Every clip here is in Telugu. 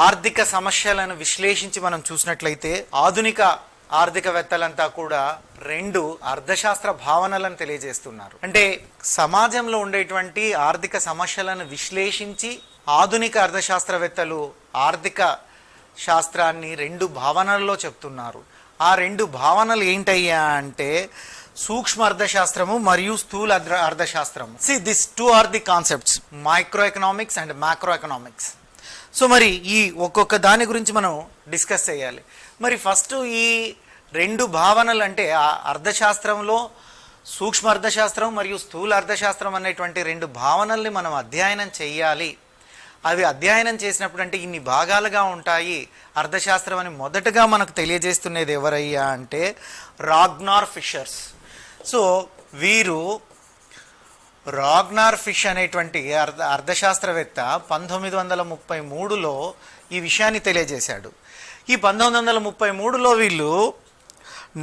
ఆర్థిక సమస్యలను విశ్లేషించి మనం చూసినట్లయితే ఆధునిక ఆర్థికవేత్తలంతా కూడా రెండు అర్థశాస్త్ర భావనలను తెలియజేస్తున్నారు. అంటే సమాజంలో ఉండేటువంటి ఆర్థిక సమస్యలను విశ్లేషించి ఆధునిక అర్థశాస్త్రవేత్తలు ఆర్థిక శాస్త్రాన్ని రెండు భావనల్లో చెప్తున్నారు. ఆ రెండు భావనలు ఏంటయ్యా అంటే సూక్ష్మ అర్థశాస్త్రము మరియు స్థూల అర్థశాస్త్రము. This two are the concepts, micro economics and macro economics. So మరి ఈ ఒక్కొక్క దాని గురించి మనం డిస్కస్ చేయాలి. మరి ఫస్ట్ ఈ రెండు భావనలు అంటే ఆ అర్థశాస్త్రంలో సూక్ష్మ అర్థశాస్త్రం మరియు స్థూల అర్థశాస్త్రం అనేటువంటి రెండు భావనల్ని మనం అధ్యయనం చేయాలి. అవి అధ్యయనం చేసినప్పుడు అంటే ఇన్ని భాగాలుగా ఉంటాయి అర్థశాస్త్రం అని మొదటగా మనకు తెలియజేస్తున్నది ఎవరయ్యా అంటే రాగ్నార్ ఫిషర్స్. సో వీరు రాగ్నార్ ఫిష్ అనేటువంటి అర్థశాస్త్రవేత్త 1933లో ఈ విషయాన్ని తెలియజేశాడు. ఈ 1933లో వీళ్ళు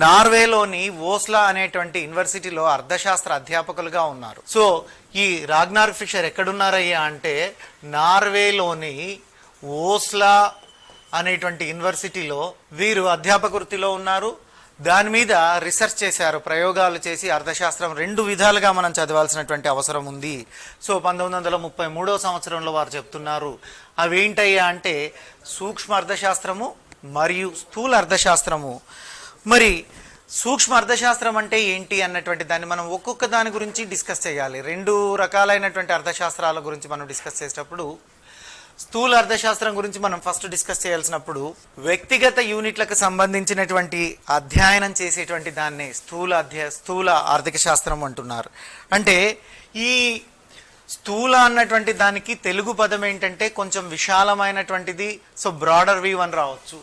నార్వేలోని ఓస్లా అనేటువంటి యూనివర్సిటీలో అర్థశాస్త్ర అధ్యాపకులుగా ఉన్నారు. సో ఈ రాగ్నార్ ఫిషర్ ఎక్కడున్నారయ్యా అంటే నార్వేలోని ఓస్లా అనేటువంటి యూనివర్సిటీలో వీరు అధ్యాపక వృత్తిలో ఉన్నారు. దాని మీద రీసెర్చ్ చేశారు, ప్రయోగాలు చేసి అర్థశాస్త్రం రెండు విధాలుగా మనం చదవాల్సినటువంటి అవసరం ఉంది. సో 1933వ సంవత్సరంలో వారు చెప్తున్నారు అవేంటయ్యా అంటే సూక్ష్మ అర్థశాస్త్రము మరియు స్థూల అర్థశాస్త్రము. మరి సూక్ష్మ అర్థశాస్త్రం అంటే ఏంటి అన్నటువంటి దాన్ని మనం ఒక్కొక్క దాని గురించి డిస్కస్ చేయాలి. రెండు రకాలైనటువంటి అర్థశాస్త్రాల గురించి మనం డిస్కస్ చేసేటప్పుడు స్థూల అర్థశాస్త్రం గురించి మనం ఫస్ట్ డిస్కస్ చేయాల్సినప్పుడు వ్యక్తిగత యూనిట్లకు సంబంధించినటువంటి అధ్యయనం చేసేటువంటి దాన్ని స్థూల ఆర్థిక శాస్త్రం అంటున్నారు. అంటే ఈ స్థూల అన్నటువంటి దానికి తెలుగు పదం ఏంటంటే కొంచెం విశాలమైనటువంటిది, సో బ్రాడర్ వ్యూ అని రావచ్చు.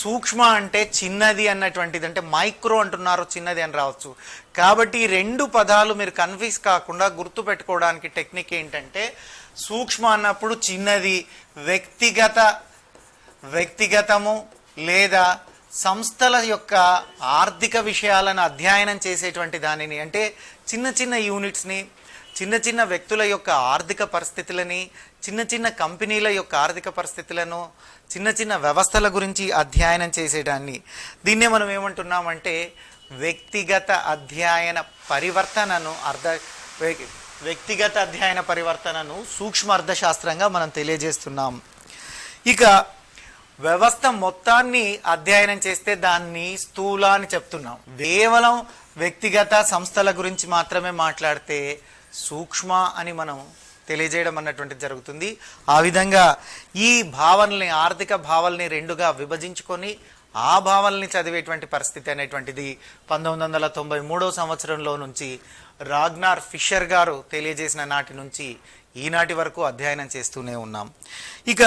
సూక్ష్మ అంటే చిన్నది అన్నటువంటిది, అంటే మైక్రో అంటున్నారు, చిన్నది అని రావచ్చు. కాబట్టి ఈ రెండు పదాలు మీరు కన్ఫ్యూజ్ కాకుండా గుర్తు పెట్టుకోవడానికి టెక్నిక్ ఏంటంటే సూక్ష్మ అన్నప్పుడు చిన్నది, వ్యక్తిగతము లేదా సంస్థల యొక్క ఆర్థిక విషయాలను అధ్యయనం చేసేటువంటి దానిని, అంటే చిన్న చిన్న యూనిట్స్ని, చిన్న చిన్న వ్యక్తుల యొక్క ఆర్థిక పరిస్థితులని, చిన్న చిన్న కంపెనీల యొక్క ఆర్థిక పరిస్థితులను, చిన్న చిన్న వ్యవస్థల గురించి అధ్యయనం చేసేదాన్ని, దీన్నే మనం ఏమంటున్నామంటే వ్యక్తిగత అధ్యయన పరివర్తనను సూక్ష్మ అర్థశాస్త్రంగా మనం తెలియజేస్తున్నాం. ఇక వ్యవస్థ మొత్తాన్ని అధ్యయనం చేస్తే దాన్ని స్థూల అని చెప్తున్నాం. కేవలం వ్యక్తిగత సంస్థల గురించి మాత్రమే మాట్లాడితే సూక్ష్మ అని మనం తెలియజేయడం అన్నటువంటిది జరుగుతుంది. ఆ విధంగా ఈ భావనల్ని, ఆర్థిక భావనల్ని రెండుగా విభజించుకొని ఆ భావనల్ని చదివేటువంటి పరిస్థితి అనేటువంటిది 1993వ సంవత్సరంలో నుంచి రాగ్నార్ ఫిషర్ గారు తెలియజేసిన నాటి నుంచి ఈనాటి వరకు అధ్యయనం చేస్తూనే ఉన్నాం. ఇక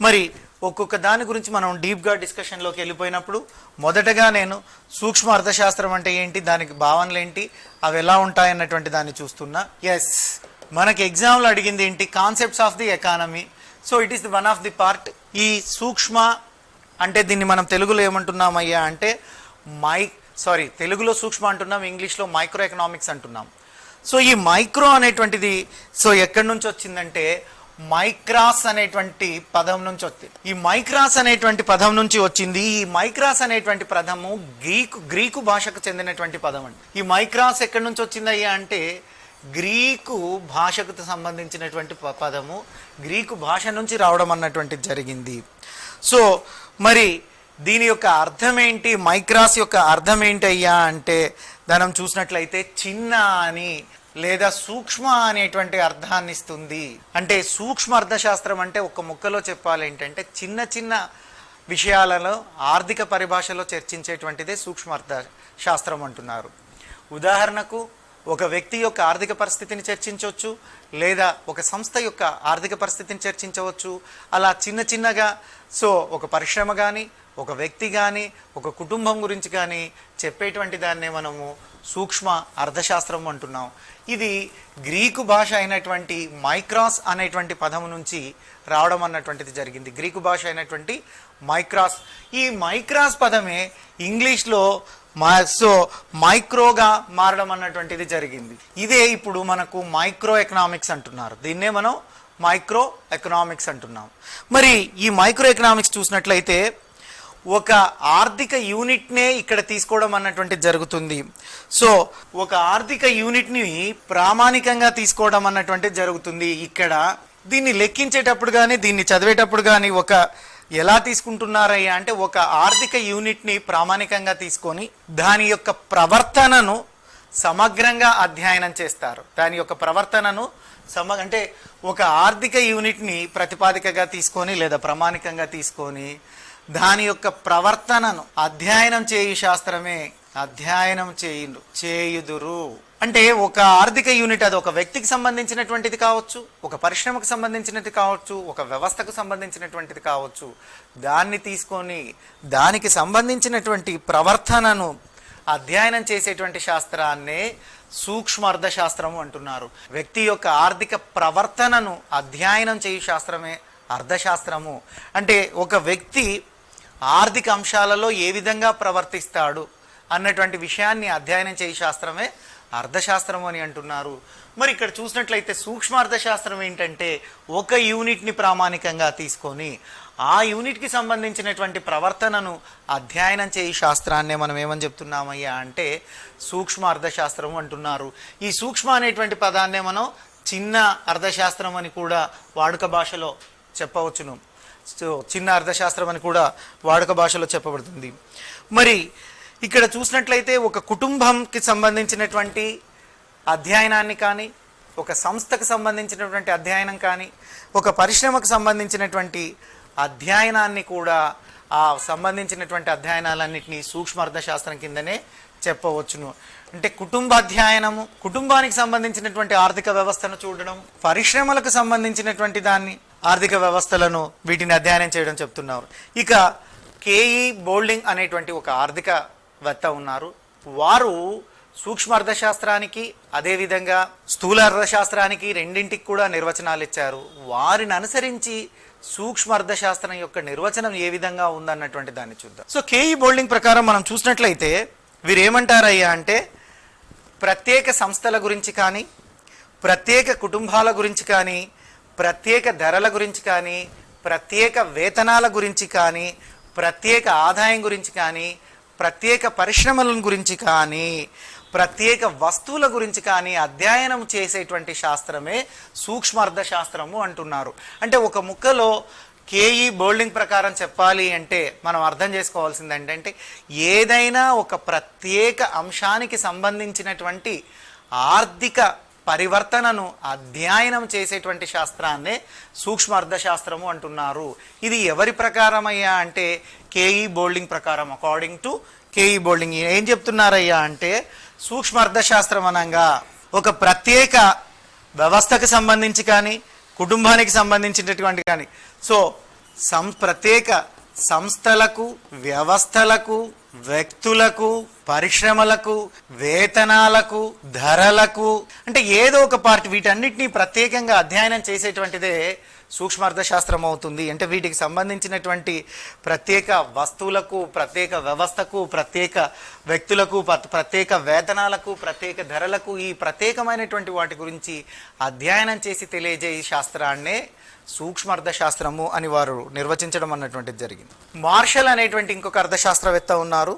మరి ఒక్కొక్క దాని గురించి మనం డీప్గా డిస్కషన్లోకి వెళ్ళిపోయినప్పుడు మొదటగా నేను సూక్ష్మ అర్థశాస్త్రం అంటే ఏంటి, దానికి భావనలు ఏంటి, అవి ఎలా ఉంటాయన్నటువంటి దాన్ని చూస్తున్నా. మనకి ఎగ్జామ్లో అడిగింది ఏంటి, concepts of the economy. So it is the one of the part. ఈ సూక్ష్మ అంటే దీన్ని మనం తెలుగులో ఏమంటున్నామయ్యా అంటే తెలుగులో సూక్ష్మ అంటున్నాం, ఇంగ్లీష్లో మైక్రో ఎకనామిక్స్ అంటున్నాం. సో ఈ మైక్రో అనేటువంటిది సో ఎక్కడి నుంచి వచ్చిందంటే మైక్రాస్ అనేటువంటి పదం నుంచి వచ్చింది. ఈ మైక్రాస్ అనేటువంటి పదం నుంచి వచ్చింది. ఈ మైక్రాస్ అనేటువంటి పదము గ్రీకు భాషకు చెందినటువంటి పదం అండి. ఈ మైక్రాస్ ఎక్కడి నుంచి వచ్చిందయ్యా అంటే గ్రీకు భాషకు సంబంధించినటువంటి పదము, గ్రీకు భాష నుంచి రావడం అన్నటువంటిది జరిగింది. సో మరి దీని యొక్క అర్థం ఏంటి, మైక్రాస్ యొక్క అర్థం ఏంటి అయ్యా అంటే మనం చూసినట్లయితే చిన్న అని లేదా సూక్ష్మ అనేటువంటి అర్థాన్ని ఇస్తుంది. అంటే సూక్ష్మ అర్థశాస్త్రం అంటే ఒక ముక్కలో చెప్పాలి ఏంటంటే చిన్న చిన్న విషయాలలో ఆర్థిక పరిభాషలో చర్చించేటువంటిదే సూక్ష్మ అర్థశాస్త్రం అంటున్నారు. ఉదాహరణకు ఒక వ్యక్తి యొక్క ఆర్థిక పరిస్థితిని చర్చించవచ్చు, లేదా ఒక సంస్థ యొక్క ఆర్థిక పరిస్థితిని చర్చించవచ్చు. అలా చిన్న చిన్నగా సో ఒక పరిశ్రమ కానీ, ఒక వ్యక్తి కానీ, ఒక కుటుంబం గురించి కానీ చెప్పేటువంటి దాన్నే మనము సూక్ష్మ అర్థశాస్త్రం అంటున్నాం. ఇది గ్రీకు భాష అయినటువంటి మైక్రాస్ అనేటువంటి పదము నుంచి రావడం అన్నటువంటిది జరిగింది. గ్రీకు భాష అయినటువంటి మైక్రాస్, ఈ మైక్రాస్ పదమే ఇంగ్లీష్లో మైక్రోగా మారడం అన్నటువంటిది జరిగింది. ఇదే ఇప్పుడు మనకు మైక్రో ఎకనామిక్స్ అంటున్నారు. దీన్నే మనం మైక్రో ఎకనామిక్స్ అంటున్నాం. మరి ఈ మైక్రో ఎకనామిక్స్ చూసినట్లయితే ఒక ఆర్థిక యూనిట్నే ఇక్కడ తీసుకోవడం అన్నటువంటి జరుగుతుంది. సో ఒక ఆర్థిక యూనిట్ని ప్రామాణికంగా తీసుకోవడం అన్నటువంటి జరుగుతుంది. ఇక్కడ దీన్ని లెక్కించేటప్పుడు కానీ దీన్ని చదివేటప్పుడు కానీ ఎలా తీసుకుంటున్నారయ్యా అంటే ఒక ఆర్థిక యూనిట్ని ప్రామాణికంగా తీసుకొని దాని యొక్క ప్రవర్తనను సమగ్రంగా అధ్యయనం చేస్తారు. దాని యొక్క ప్రవర్తనను అంటే ఒక ఆర్థిక యూనిట్ని ప్రతిపాదికగా తీసుకొని లేదా ప్రామాణికంగా తీసుకొని దాని యొక్క ప్రవర్తనను అధ్యయనం చేయు శాస్త్రమే అధ్యయనం చేయుదురు. అంటే ఒక ఆర్థిక యూనిట్ అది ఒక వ్యక్తికి సంబంధించినటువంటిది కావచ్చు, ఒక పరిశ్రమకు సంబంధించినది కావచ్చు, ఒక వ్యవస్థకు సంబంధించినటువంటిది కావచ్చు. దాన్ని తీసుకొని దానికి సంబంధించినటువంటి ప్రవర్తనను అధ్యయనం చేసేటువంటి శాస్త్రాన్నే సూక్ష్మ అర్థశాస్త్రము అంటున్నారు. వ్యక్తి యొక్క ఆర్థిక ప్రవర్తనను అధ్యయనం చేయు శాస్త్రమే అర్థశాస్త్రము. అంటే ఒక వ్యక్తి ఆర్థిక అంశాలలో ఏ విధంగా ప్రవర్తిస్తాడు అన్నటువంటి విషయాన్ని అధ్యయనం చేయు శాస్త్రమే అర్థశాస్త్రము అని అంటున్నారు. మరి ఇక్కడ చూసినట్లయితే సూక్ష్మ అర్థశాస్త్రం ఏంటంటే ఒక యూనిట్ని ప్రామాణికంగా తీసుకొని ఆ యూనిట్కి సంబంధించినటువంటి ప్రవర్తనను అధ్యయనం చేయి శాస్త్రాన్నే మనం ఏమని చెప్తున్నామయ్యా అంటే సూక్ష్మ అర్థశాస్త్రము అంటున్నారు. ఈ సూక్ష్మ అనేటువంటి పదాన్నే మనం చిన్న అర్థశాస్త్రం అని కూడా వాడుక భాషలో చెప్పవచ్చును. చిన్న అర్థశాస్త్రం అని కూడా వాడుక భాషలో చెప్పబడుతుంది. మరి ఇక్కడ చూసినట్లయితే ఒక కుటుంబంకి సంబంధించినటువంటి అధ్యయనాన్ని కానీ, ఒక సంస్థకు సంబంధించినటువంటి అధ్యయనం కానీ, ఒక పరిశ్రమకు సంబంధించినటువంటి అధ్యయనాన్ని కూడా ఆ సంబంధించినటువంటి అధ్యయనాలన్నింటినీ సూక్ష్మ అర్థశాస్త్రం కిందనే చెప్పవచ్చును. అంటే కుటుంబ అధ్యయనము, కుటుంబానికి సంబంధించినటువంటి ఆర్థిక వ్యవస్థను చూడడం, పరిశ్రమలకు సంబంధించినటువంటి దాన్ని ఆర్థిక వ్యవస్థలను వీటిని అధ్యయనం చేయడం చెప్తున్నారు. ఇక కేఈ బోల్డింగ్ అనేటువంటి ఒక ఆర్థికవేత్త ఉన్నారు. వారు సూక్ష్మ అర్థశాస్త్రానికి అదేవిధంగా స్థూల అర్థశాస్త్రానికి రెండింటికి కూడా నిర్వచనాలు ఇచ్చారు. వారిని అనుసరించి సూక్ష్మ అర్థశాస్త్రం యొక్క నిర్వచనం ఏ విధంగా ఉందన్నటువంటి దాన్ని చూద్దాం. సో కేఈ బోల్డింగ్ ప్రకారం మనం చూసినట్లయితే వీరు ఏమంటారయ్యా అంటే ప్రత్యేక సంస్థల గురించి కానీ, ప్రత్యేక కుటుంబాల గురించి కానీ, ప్రత్యేక ధరల గురించి కానీ, ప్రత్యేక వేతనాల గురించి కానీ, ప్రత్యేక ఆదాయం గురించి కానీ, ప్రత్యేక పరిశ్రమల గురించి కానీ, ప్రత్యేక వస్తువుల గురించి కానీ అధ్యయనం చేసేటువంటి శాస్త్రమే సూక్ష్మ అర్థశాస్త్రము అంటున్నారు. అంటే ఒక ముక్కలో కేఈ బోల్డింగ్ ప్రకారం చెప్పాలి అంటే మనం అర్థం చేసుకోవాల్సింది ఏంటంటే ఏదైనా ఒక ప్రత్యేక అంశానికి సంబంధించినటువంటి ఆర్థిక పరివర్తనను అధ్యయనం చేసేటువంటి శాస్త్రాన్నే సూక్ష్మ అర్థశాస్త్రము అంటున్నారు. ఇది ఎవరి ప్రకారం అయ్యా అంటే కేఈ బోల్డింగ్ ప్రకారం. అకార్డింగ్ టు కేఈ బోల్డింగ్ ఏం చెప్తున్నారయ్యా అంటే సూక్ష్మ అర్థశాస్త్రం అనగా ఒక ప్రత్యేక వ్యవస్థకు సంబంధించి కానీ, కుటుంబానికి సంబంధించినటువంటి కానీ, సో ప్రత్యేక సంస్థలకు, వ్యవస్థలకు, వ్యక్తులకు, పరిశ్రమలకు, వేతనాలకు, ధరలకు, అంటే ఏదో ఒక పార్ట్ వీటన్నిటినీ ప్రత్యేకంగా అధ్యయనం చేసేటువంటిదే సూక్ష్మ అర్థశాస్త్రం అవుతుంది. అంటే వీటికి సంబంధించినటువంటి ప్రత్యేక వస్తువులకు, ప్రత్యేక వ్యవస్థకు, ప్రత్యేక వ్యక్తులకు, ప్రత్యేక వేతనాలకు, ప్రత్యేక ధరలకు, ఈ ప్రత్యేకమైనటువంటి వాటి గురించి అధ్యయనం చేసి తెలియజేయ శాస్త్రాన్నే సూక్ష్మ అర్థశాస్త్రము అని వారు నిర్వచించడం అన్నటువంటిది జరిగింది. మార్షల్ అనేటువంటి ఇంకొక అర్థశాస్త్రవేత్త ఉన్నారు,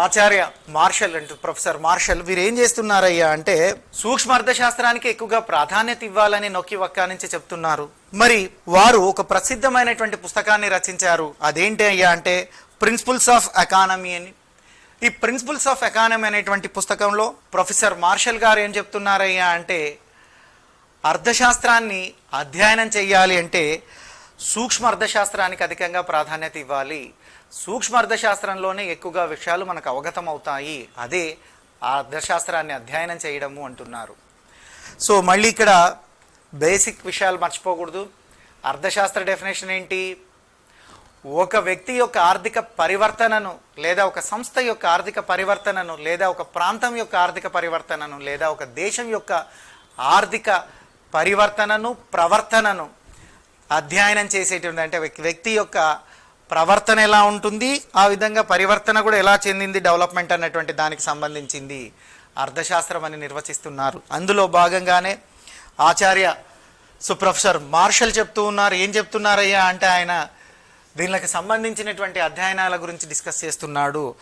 ఆచార్య మార్షల్ అంటూ ప్రొఫెసర్ మార్షల్. వీరు ఏం చేస్తున్నారయ్యా అంటే సూక్ష్మ అర్థశాస్త్రానికి ఎక్కువగా ప్రాధాన్యత ఇవ్వాలని నొక్కి వక్కానించి చెప్తున్నారు. మరి వారు ఒక ప్రసిద్ధమైనటువంటి పుస్తకాన్ని రచించారు. అదేంటి అయ్యా అంటే ప్రిన్సిపల్స్ ఆఫ్ ఎకానమీ అని. ఈ ప్రిన్సిపల్స్ ఆఫ్ ఎకానమీ అనేటువంటి పుస్తకంలో ప్రొఫెసర్ మార్షల్ గారు ఏం చెప్తున్నారయ్యా అంటే అర్థశాస్త్రాన్ని అధ్యయనం చేయాలి అంటే సూక్ష్మ అర్థశాస్త్రానికి అధికంగా ప్రాధాన్యత ఇవ్వాలి. సూక్ష్మ అర్థశాస్త్రంలోనే ఎక్కువగా విషయాలు మనకు అవగతం అవుతాయి. అదే ఆ అర్థశాస్త్రాన్ని అధ్యయనం చేయడము అంటున్నారు. సో మళ్ళీ ఇక్కడ బేసిక్ విషయాలు మర్చిపోకూడదు. అర్థశాస్త్ర డెఫినేషన్ ఏంటి? ఒక వ్యక్తి యొక్క ఆర్థిక పరివర్తనను, లేదా ఒక సంస్థ యొక్క ఆర్థిక పరివర్తనను, లేదా ఒక ప్రాంతం యొక్క ఆర్థిక పరివర్తనను, లేదా ఒక దేశం యొక్క ఆర్థిక పరివర్తనను, ప్రవర్తనను అధ్యయనం చేసేటువంటి, అంటే వ్యక్తి యొక్క ప్రవర్తన ఎలా ఉంటుంది, ఆ విధంగా పరివర్తన కూడా ఎలా చెందింది, డెవలప్మెంట్ అన్నటువంటి దానికి సంబంధించింది అర్థశాస్త్రం అని నిర్వచిస్తున్నారు. అందులో భాగంగానే ఆచార్య సో ప్రొఫెసర్ మార్షల్ చెప్తూ ఉన్నారు. ఏం చెప్తున్నారయ్యా అంటే ఆయన దీనికి సంబంధించినటువంటి అధ్యయనాల గురించి డిస్కస్ చేస్తున్నాడు.